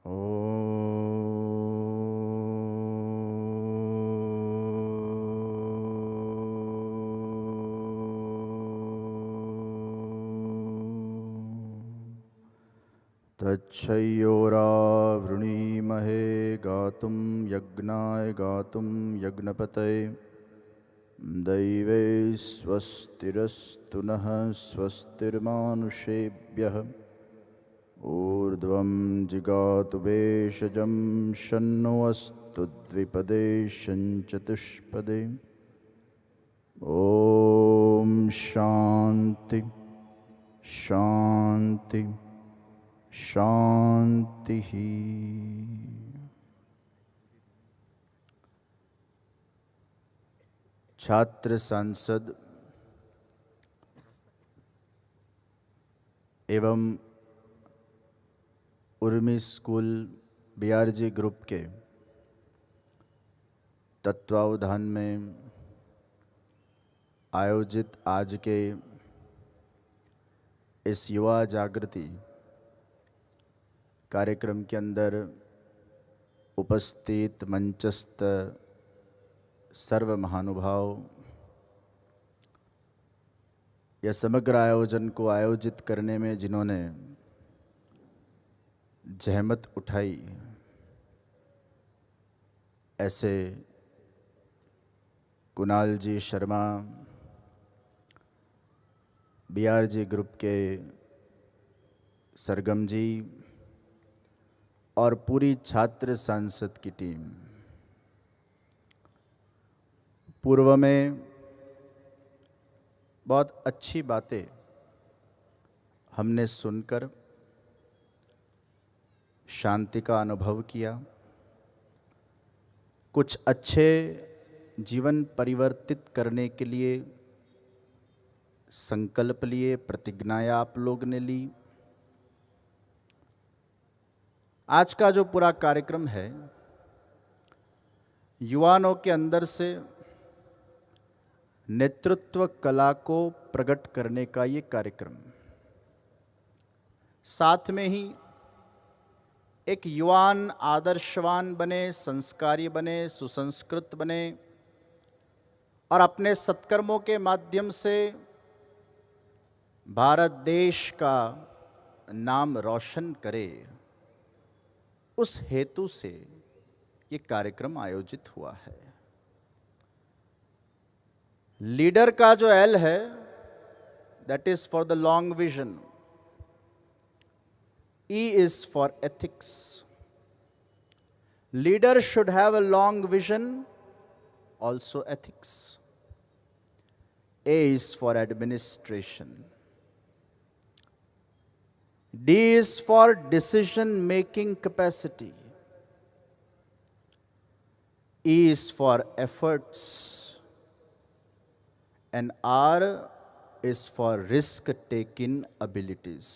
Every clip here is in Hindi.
तच्छयोरावृणीमहे गातुं यज्ञाय गातुं यज्ञपतये दैवे स्वस्तिरस्तु नः स्वस्तिर्मानुषेभ्यः ऊर्ध्वं जिगातु भेषजं शन्नो अस्तु द्विपदे शञ्चतुष्पदे। ॐ शान्ति शान्ति शांति। छात्र सांसद एवं उर्मी स्कूल बीआरजी ग्रुप के तत्वावधान में आयोजित आज के इस युवा जागृति कार्यक्रम के अंदर उपस्थित मंचस्थ सर्व महानुभाव, यह समग्र आयोजन को आयोजित करने में जिन्होंने जहमत उठाई, ऐसे कुणाल जी शर्मा, बीआरजी ग्रुप के सरगम जी और पूरी छात्र सांसद की टीम। पूर्व में बहुत अच्छी बातें हमने सुनकर शांति का अनुभव किया, कुछ अच्छे जीवन परिवर्तित करने के लिए संकल्प लिए, प्रतिज्ञाएं आप लोग ने ली। आज का जो पूरा कार्यक्रम है, युवाओं के अंदर से नेतृत्व कला को प्रकट करने का ये कार्यक्रम, साथ में ही एक युवान आदर्शवान बने, संस्कारी बने, सुसंस्कृत बने और अपने सत्कर्मों के माध्यम से भारत देश का नाम रोशन करे, उस हेतु से ये कार्यक्रम आयोजित हुआ है। लीडर का जो एल है, that is for the long vision, E is for ethics. Leader should have a long vision, also ethics. A is for administration, D is for decision making capacity, E is for efforts, and R is for risk taking abilities.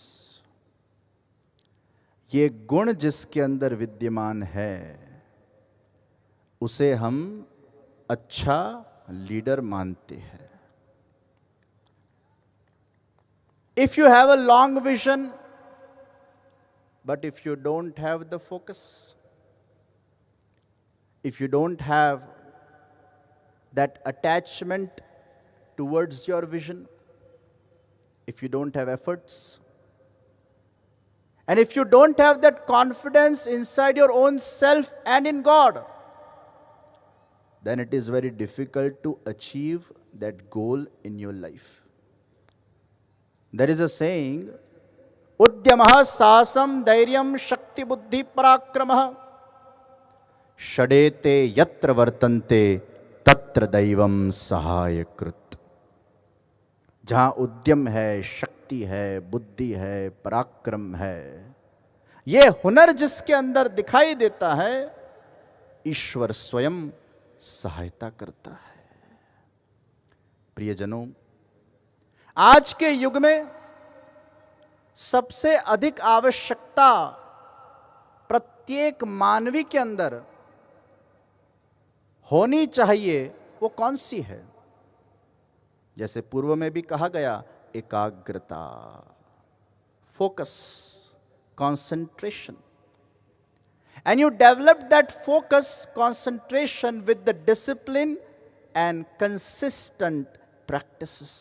ये गुण जिसके अंदर विद्यमान है, उसे हम अच्छा लीडर मानते हैं। If you have a long vision, but if you don't have the focus, if you don't have that attachment towards your vision, if you don't have efforts, and if you don't have that confidence inside your own self and in God, then it is very difficult to achieve that goal in your life. There is a saying, उद्यमः साहसं धैर्यं शक्ति बुद्धि पराक्रमः षडेते यत्र वर्तन्ते तत्र दैवं सहायकृत्। जहां उद्यम है, शक्ति है, बुद्धि है, पराक्रम है, ये हुनर जिसके अंदर दिखाई देता है, ईश्वर स्वयं सहायता करता है। प्रियजनों, आज के युग में सबसे अधिक आवश्यकता प्रत्येक मानवी के अंदर होनी चाहिए, वो कौन सी है? जैसे पूर्व में भी कहा गया, एकाग्रता, focus, concentration. And you develop that focus, concentration with the discipline and consistent practices.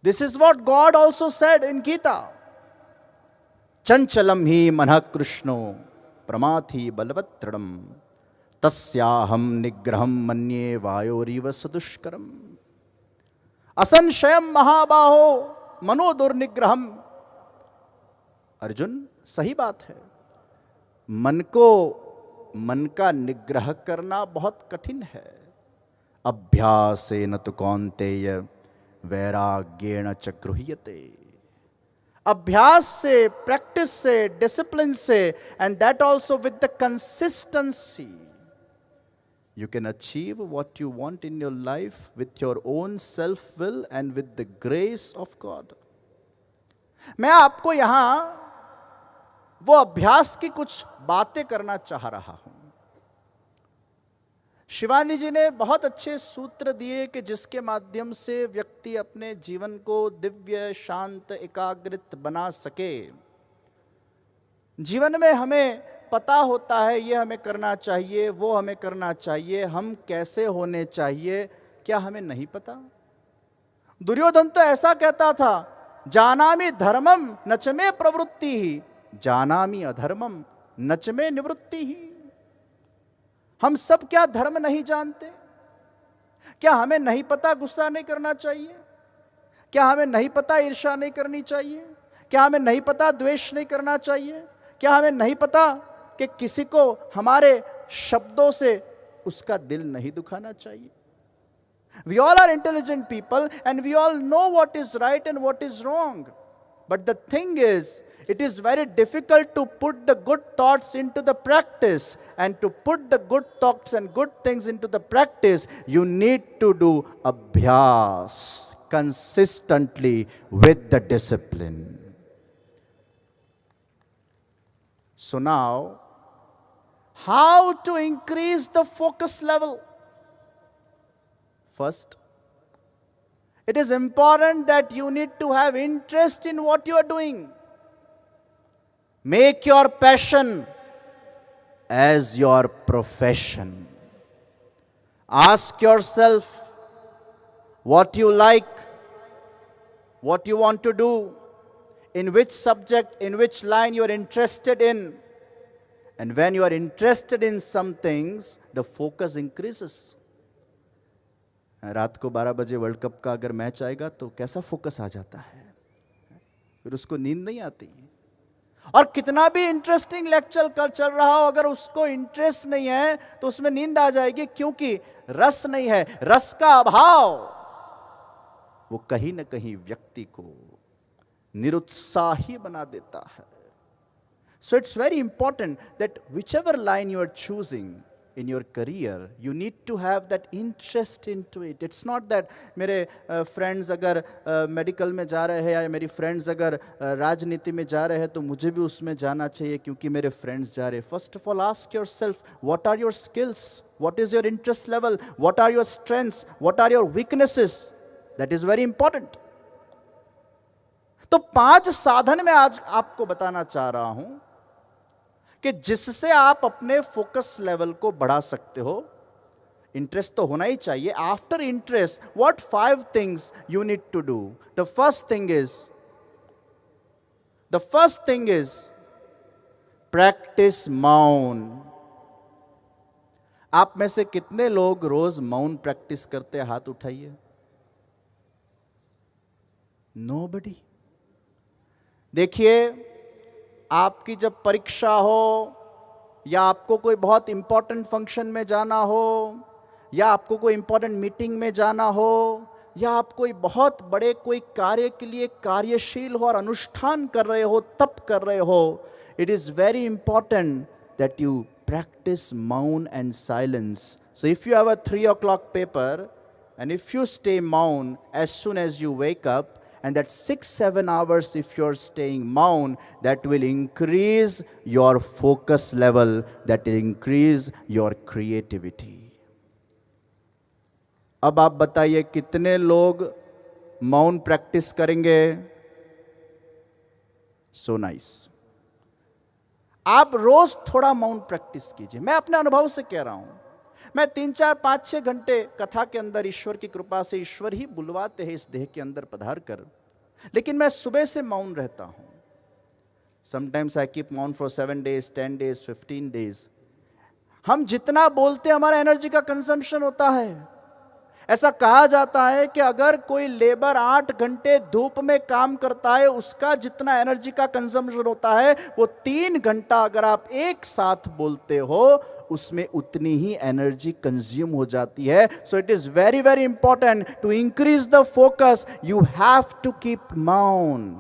This is what God also said in Gita. Chanchalam hi manah krishno pramathi balvatradam tasyaham nigraham manye vayoriva sadushkaram असंशयम महाबाहो मनोदुर्निग्रहम। अर्जुन, सही बात है, मन को, मन का निग्रह करना बहुत कठिन है। अभ्यासेन तु कौन्तेय वैराग्येण च गृह्यते। अभ्यास से, प्रैक्टिस से, डिसिप्लिन से, and that also with the consistency, you can achieve what you want in your life with your own self will and with the grace of God. मैं आपको यहां वो अभ्यास की कुछ बातें करना चाह रहा हूं। शिवानी जी ने बहुत अच्छे सूत्र दिए कि जिसके माध्यम से व्यक्ति अपने जीवन को दिव्य, शांत, एकाग्रित बना सके। जीवन में हमें पता होता है ये हमें करना चाहिए, वो हमें करना चाहिए, हम कैसे होने चाहिए, क्या हमें नहीं पता? दुर्योधन तो ऐसा कहता था, जानामि धर्मम नच मे प्रवृत्ति ही, जानामि अधर्मम नच मे निवृत्ति ही। हम सब क्या धर्म नहीं जानते? क्या हमें नहीं पता गुस्सा नहीं करना चाहिए? क्या हमें नहीं पता ईर्ष्या नहीं करनी चाहिए? क्या हमें नहीं पता द्वेष नहीं करना चाहिए? क्या हमें नहीं पता कि किसी को हमारे शब्दों से उसका दिल नहीं दुखाना चाहिए? We all are intelligent people and we all know what is right and what is wrong. But the thing is, it is very difficult to put the good thoughts into the practice. And to put the good thoughts and good things into the practice, you need to do abhyas consistently with the discipline. So now, how to increase the focus level? First, it is important that you need to have interest in what you are doing. Make your passion as your profession. Ask yourself what you like, what you want to do, in which subject, in which line you are interested in. And when you are interested in some things, the focus increases. रात को 12 बजे वर्ल्ड कप का अगर मैच आएगा तो कैसा फोकस आ जाता है, फिर उसको नींद नहीं आती। और कितना भी इंटरेस्टिंग लेक्चर चल रहा हो, अगर उसको इंटरेस्ट नहीं है तो उसमें नींद आ जाएगी, क्योंकि रस नहीं है। रस का अभाव वो कहीं ना कहीं व्यक्ति को निरुत्साही बना देता है। So it's very important that whichever line you are choosing in your career, you need to have that interest into it. It's not that मेरे friends अगर medical में जा रहे हैं या मेरी friends अगर राजनीति में जा रहे हैं तो मुझे भी उसमें जाना चाहिए क्योंकि मेरे friends जा रहे हैं. First of all, ask yourself, what are your skills? What is your interest level? What are your strengths? What are your weaknesses? That is very important. तो 5 साधन मैं आज आपको बताना चाह रहा हूं कि जिससे आप अपने फोकस लेवल को बढ़ा सकते हो. इंटरेस्ट तो होना ही चाहिए. After interest, what 5 things you need to do? The first thing is practice मौन. आप में से कितने लोग रोज मौन प्रैक्टिस करते हैं? हाथ उठाइए. नोबडी. देखिए, आपकी जब परीक्षा हो या आपको कोई बहुत इंपॉर्टेंट फंक्शन में जाना हो या आपको कोई इंपॉर्टेंट मीटिंग में जाना हो या आप कोई बहुत बड़े कोई कार्य के लिए कार्यशील हो और अनुष्ठान कर रहे हो, तप कर रहे हो, it is very important that you practise मौन and silence. So if you have a 3 o'clock paper and if you stay maun as soon as you wake up, and that 6-7 hours if you're staying maun, that will increase your focus level, that will increase your creativity. अब आप बताइए कितने लोग मौन प्रैक्टिस करेंगे? So nice. आप रोज थोड़ा मौन प्रैक्टिस कीजिए। मैं अपने अनुभव से कह रहा हूं, मैं 3, 4, 5, 6 घंटे कथा के अंदर ईश्वर की कृपा से ईश्वर ही बुलवाते हैं इस देह के अंदर पधार कर, लेकिन मैं सुबह से मौन रहता हूं। समटाइम्स आई कीप मौन फॉर 7 days, 10 days, 15 days। हम जितना बोलते हमारा एनर्जी का कंजम्पशन होता है। ऐसा कहा जाता है कि अगर कोई लेबर 8 घंटे धूप में काम करता है, उसका जितना एनर्जी का कंजम्पशन होता है वो 3 घंटा अगर आप एक साथ बोलते हो उसमें उतनी ही एनर्जी कंज्यूम हो जाती है। So it is very very important to increase the focus, you have to keep माउन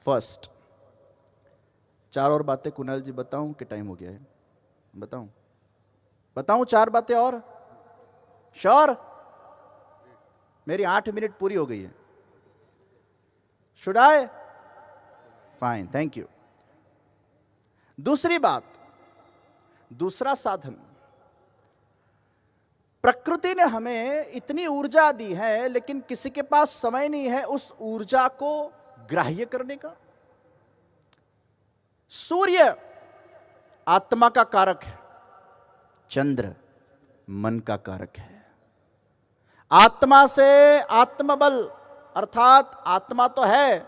फर्स्ट। 4 और बातें कुणाल जी बताऊं कि टाइम हो गया है? बताऊं 4 बातें और? श्योर? मेरी 8 मिनट पूरी हो गई है। Should I? Fine, thank you. दूसरी बात, दूसरा साधन, प्रकृति ने हमें इतनी ऊर्जा दी है लेकिन किसी के पास समय नहीं है उस ऊर्जा को ग्राह्य करने का। सूर्य आत्मा का कारक है, चंद्र मन का कारक है। आत्मा से आत्मबल, अर्थात आत्मा तो है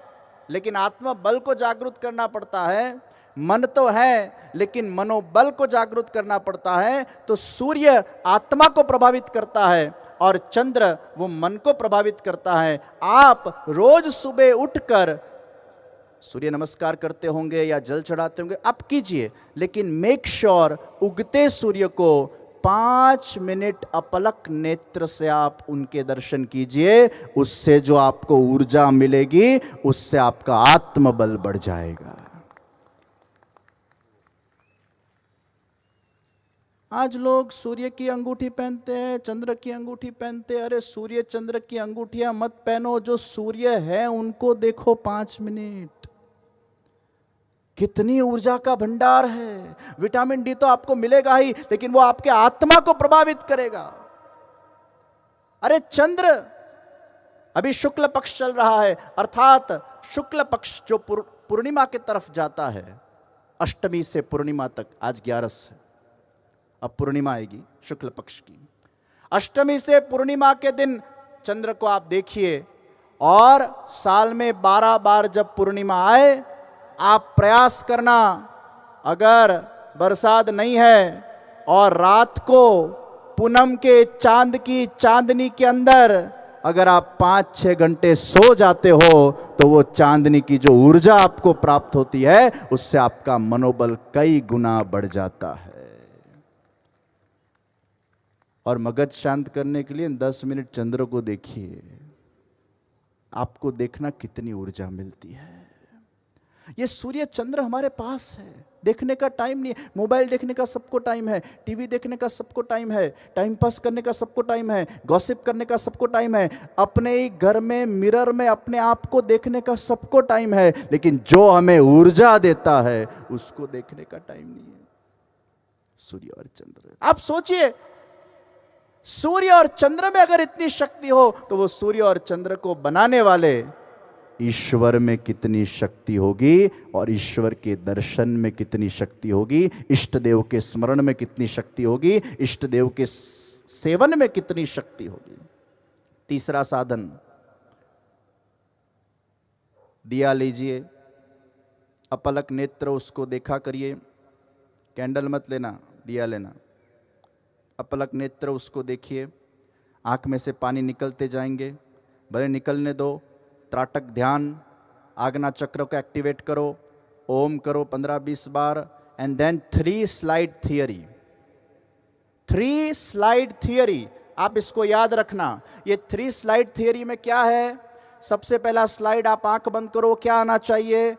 लेकिन आत्मबल को जागृत करना पड़ता है। मन तो है लेकिन मनोबल को जागृत करना पड़ता है। तो सूर्य आत्मा को प्रभावित करता है और चंद्र वो मन को प्रभावित करता है। आप रोज सुबह उठकर सूर्य नमस्कार करते होंगे या जल चढ़ाते होंगे, आप कीजिए, लेकिन मेक श्योर उगते सूर्य को 5 मिनट अपलक नेत्र से आप उनके दर्शन कीजिए। उससे जो आपको ऊर्जा मिलेगी उससे आपका आत्मबल बढ़ जाएगा। आज लोग सूर्य की अंगूठी पहनते हैं, चंद्र की अंगूठी पहनते हैं। अरे सूर्य चंद्र की अंगूठियां मत पहनो, जो सूर्य है उनको देखो 5 मिनट। कितनी ऊर्जा का भंडार है। विटामिन डी तो आपको मिलेगा ही लेकिन वो आपके आत्मा को प्रभावित करेगा। अरे चंद्र, अभी शुक्ल पक्ष चल रहा है, अर्थात शुक्ल पक्ष जो पूर्णिमा की तरफ जाता है, अष्टमी से पूर्णिमा तक, आज 11 है, अब पूर्णिमा आएगी शुक्ल पक्ष की। अष्टमी से पूर्णिमा के दिन चंद्र को आप देखिए और साल में 12 बार जब पूर्णिमा आए आप प्रयास करना, अगर बरसात नहीं है और रात को पूनम के चांद की चांदनी के अंदर अगर आप 5-6 घंटे सो जाते हो तो वो चांदनी की जो ऊर्जा आपको प्राप्त होती है उससे आपका मनोबल कई गुना बढ़ जाता है। और मगज शांत करने के लिए 10 मिनट चंद्र को देखिए, आपको देखना कितनी ऊर्जा मिलती है। ये सूर्य चंद्र हमारे पास है, देखने का टाइम नहीं है। मोबाइल देखने का सबको टाइम है, टीवी देखने का सबको टाइम है, टाइम पास करने का सबको टाइम है, गॉसिप करने का सबको टाइम है, अपने ही घर में मिरर में अपने आप को देखने का सबको टाइम है, लेकिन जो हमें ऊर्जा देता है उसको देखने का टाइम नहीं है। सूर्य और चंद्र, आप सोचिए, सूर्य और चंद्र में अगर इतनी शक्ति हो तो वो सूर्य और चंद्र को बनाने वाले ईश्वर में कितनी शक्ति होगी और ईश्वर के दर्शन में कितनी शक्ति होगी, इष्ट देव के स्मरण में कितनी शक्ति होगी, इष्ट देव के सेवन में कितनी शक्ति होगी। तीसरा साधन, दिया लीजिए, अपलक नेत्र उसको देखा करिए, कैंडल मत लेना, दिया लेना। अपलक नेत्र उसको देखिए, आंख में से पानी निकलते जाएंगे, भले निकलने दो। त्राटक ध्यान, आज्ञा चक्र को एक्टिवेट करो, ओम करो 15-20 बार, and then 3 slide theory. 3 slide theory, आप इसको याद रखना। ये 3 स्लाइड थियरी में क्या है? सबसे पहला स्लाइड, आप आंख बंद करो, क्या आना चाहिए?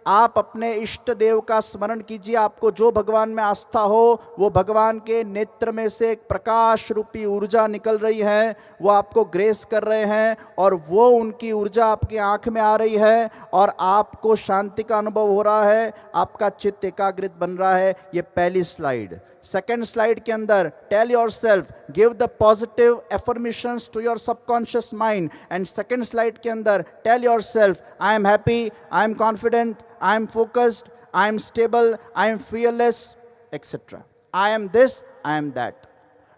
आप अपने इष्ट देव का स्मरण कीजिए। आपको जो भगवान में आस्था हो वो भगवान के नेत्र में से एक प्रकाश रूपी ऊर्जा निकल रही है, वो आपको ग्रेस कर रहे हैं और वो उनकी ऊर्जा आपकी आंख में आ रही है और आपको शांति का अनुभव हो रहा है, आपका चित्त एकाग्रित बन रहा है। ये पहली स्लाइड। सेकेंड स्लाइड के अंदर, tell yourself, give the positive affirmations to your subconscious mind. And second slide के अंदर, tell yourself, I am happy, I am confident, I am focused, I am stable, I am fearless, etc. I am this, I am that.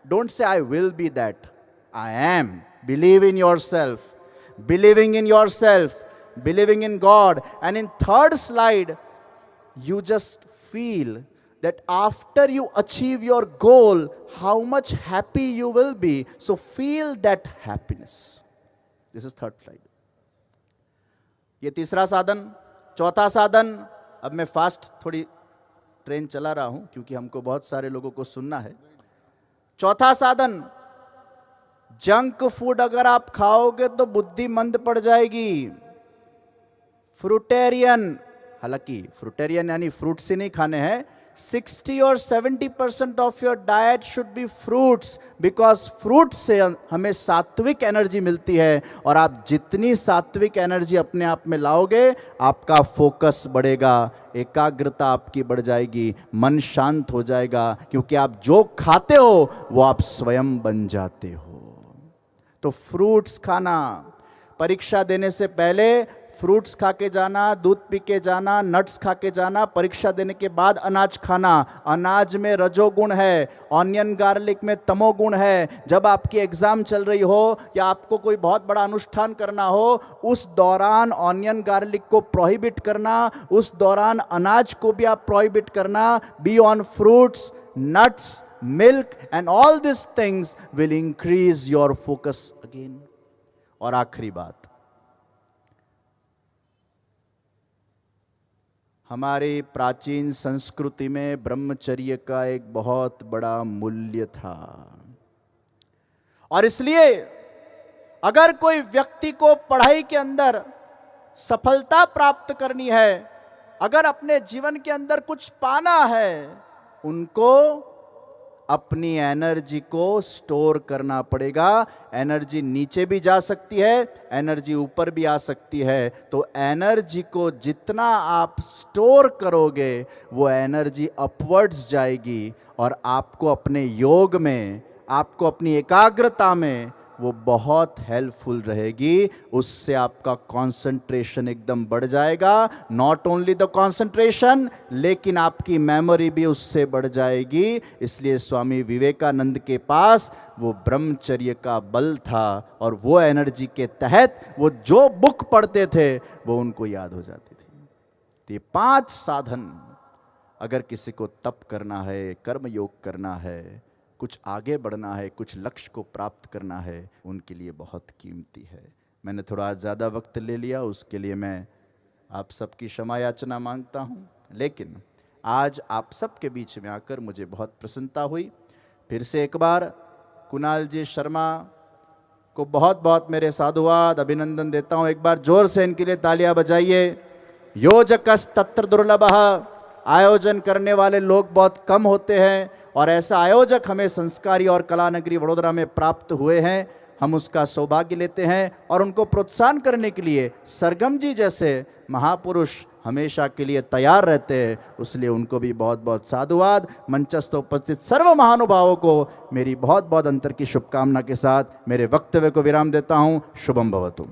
Don't say I will be that. I am. Believe in yourself. Believing in yourself, believing in God. And in third slide, you just feel that after you achieve your goal, how much happy you will be. So feel that happiness. This is third slide. ये तीसरा साधन. चौथा साधन, अब मैं फास्ट थोड़ी ट्रेन चला रहा हूं क्योंकि हमको बहुत सारे लोगों को सुनना है. चौथा साधन, जंक फूड अगर आप खाओगे तो बुद्धि मंद पड़ जाएगी. फ्रूटेरियन, हालांकि फ्रूटेरियन यानी फ्रूट्स ही नहीं खाने हैं. 60 और 70% of your diet should be fruits, because fruits से हमें सात्विक एनर्जी मिलती है. और आप जितनी सात्विक एनर्जी अपने आप में लाओगे, आपका फोकस बढ़ेगा, एकाग्रता आपकी बढ़ जाएगी, मन शांत हो जाएगा. क्योंकि आप जो खाते हो वो आप स्वयं बन जाते हो. तो फ्रूट्स खाना, परीक्षा देने से पहले फ्रूट्स खा के जाना, दूध पी के जाना, नट्स खा के जाना, परीक्षा देने के बाद अनाज खाना. अनाज में रजोगुण है, ऑनियन गार्लिक में तमोगुण है. जब आपकी एग्जाम चल रही हो या आपको कोई बहुत बड़ा अनुष्ठान करना हो, उस दौरान ऑनियन गार्लिक को प्रोहिबिट करना, उस दौरान अनाज को भी आप प्रोहिबिट करना. Be on fruits, nuts, milk and all this things will increase your focus again. और आखिरी बात, हमारी प्राचीन संस्कृति में ब्रह्मचर्य का एक बहुत बड़ा मूल्य था. और इसलिए अगर कोई व्यक्ति को पढ़ाई के अंदर सफलता प्राप्त करनी है, अगर अपने जीवन के अंदर कुछ पाना है, उनको अपनी एनर्जी को स्टोर करना पड़ेगा. एनर्जी नीचे भी जा सकती है, एनर्जी ऊपर भी आ सकती है. तो एनर्जी को जितना आप स्टोर करोगे, वो एनर्जी अपवर्ड्स जाएगी और आपको अपने योग में, आपको अपनी एकाग्रता में वो बहुत हेल्पफुल रहेगी. उससे आपका कंसंट्रेशन एकदम बढ़ जाएगा. नॉट ओनली द कंसंट्रेशन, लेकिन आपकी मेमोरी भी उससे बढ़ जाएगी. इसलिए स्वामी विवेकानंद के पास वो ब्रह्मचर्य का बल था और वो एनर्जी के तहत वो जो बुक पढ़ते थे वो उनको याद हो जाती थी. तो ये 5 साधन अगर किसी को तप करना है, कर्म योग करना है, कुछ आगे बढ़ना है, कुछ लक्ष्य को प्राप्त करना है, उनके लिए बहुत कीमती है. मैंने थोड़ा ज़्यादा वक्त ले लिया, उसके लिए मैं आप सबकी क्षमा याचना मांगता हूँ. लेकिन आज आप सबके बीच में आकर मुझे बहुत प्रसन्नता हुई. फिर से एक बार कुणाल जी शर्मा को बहुत बहुत मेरे साधुवाद, अभिनंदन देता हूँ. एक बार जोर से इनके लिए तालियां बजाइए. योजकस तत्र दुर्लभः, आयोजन करने वाले लोग बहुत कम होते हैं और ऐसा आयोजक हमें संस्कारी और कला नगरी वडोदरा में प्राप्त हुए हैं. हम उसका सौभाग्य लेते हैं और उनको प्रोत्साहन करने के लिए सरगम जी जैसे महापुरुष हमेशा के लिए तैयार रहते हैं. इसलिए उनको भी बहुत बहुत साधुवाद. मंचस्थ उपस्थित सर्व महानुभावों को मेरी बहुत बहुत अंतर की शुभकामना के साथ मेरे वक्तव्य को विराम देता हूँ. शुभम भवतु.